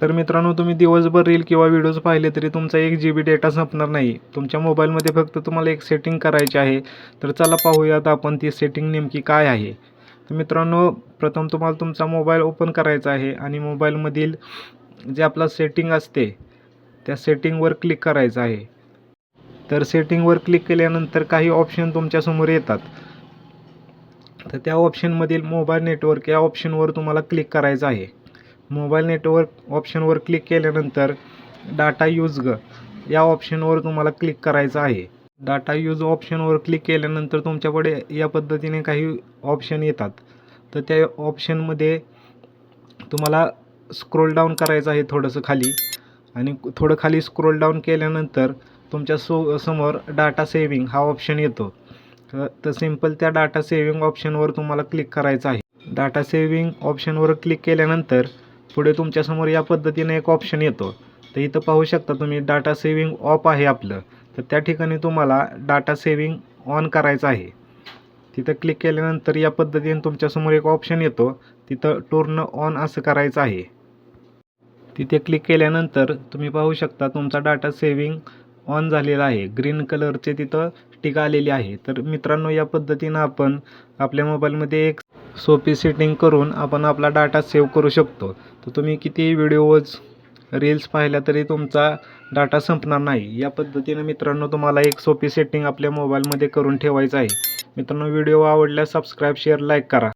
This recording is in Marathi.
तर मित्रांनो, तुम्ही दिवसभर रील किंवा व्हिडिओज पाहिले तरी तुमचा 1 GB डेटा संपणार नाही. तुमच्या मोबाईलमध्ये फक्त तुम्हाला एक सेटिंग करायची आहे. तर चला पाहूयात आपण ती सेटिंग नेमकी काय आहे. तर मित्रांनो, प्रथम तुम्हाला तुमचा मोबाईल ओपन करायचा आहे आणि मोबाईलमधील जे आपला सेटिंग असते त्या सेटिंगवर क्लिक करायचं आहे. तर सेटिंगवर क्लिक केल्यानंतर काही ऑप्शन तुमच्यासमोर येतात. तर त्या ऑप्शनमधील मोबाईल नेटवर्क या ऑप्शनवर तुम्हाला क्लिक करायचं आहे. मोबाईल नेटवर्क ऑप्शनवर क्लिक केल्यानंतर डाटा यूज या ऑप्शनवर तुम्हाला क्लिक करायचं आहे. डाटा यूज ऑप्शनवर क्लिक केल्यानंतर तुमच्याकडे या पद्धतीने काही ऑप्शन येतात. तर त्या ऑप्शनमध्ये तुम्हाला स्क्रोल डाऊन करायचं आहे थोडंसं खाली आणि थोडं खाली स्क्रोल डाऊन केल्यानंतर तुमच्या समोर डाटा सेव्हिंग हा ऑप्शन येतो. तर सिंपल त्या डाटा सेव्हिंग ऑप्शनवर तुम्हाला क्लिक करायचं आहे. डाटा सेव्हिंग ऑप्शनवर क्लिक केल्यानंतर पुढे तुमच्यासमोर या पद्धतीने एक ऑप्शन येतो. तर इथं पाहू शकता तुम्ही डाटा सेव्हिंग ऑफ आहे आपलं. तर त्या ठिकाणी तुम्हाला डाटा सेव्हिंग ऑन करायचं आहे. तिथं क्लिक केल्यानंतर या पद्धतीने तुमच्यासमोर एक ऑप्शन येतो. तिथं टर्न ऑन असं करायचं आहे. तिथे क्लिक केल्यानंतर तुम्ही पाहू शकता तुमचा डाटा सेव्हिंग ऑन झालेला आहे. ग्रीन कलरचे तिथं टिक आलेली आहे. तर मित्रांनो, या पद्धतीनं आपण आपल्या मोबाईलमध्ये एक सोपी सेटिंग करून आपण आपला डाटा सेव्ह करू शकतो. तर तुम्ही कितीही व्हिडिओज रील्स पाहिल्या तरी तुमचा डाटा संपणार नाही. या पद्धतीनं मित्रांनो तुम्हाला एक सोपी सेटिंग आपल्या मोबाईलमध्ये करून ठेवायचं आहे. मित्रांनो, व्हिडिओ आवडल्यास सबस्क्राईब, शेअर, लाईक करा.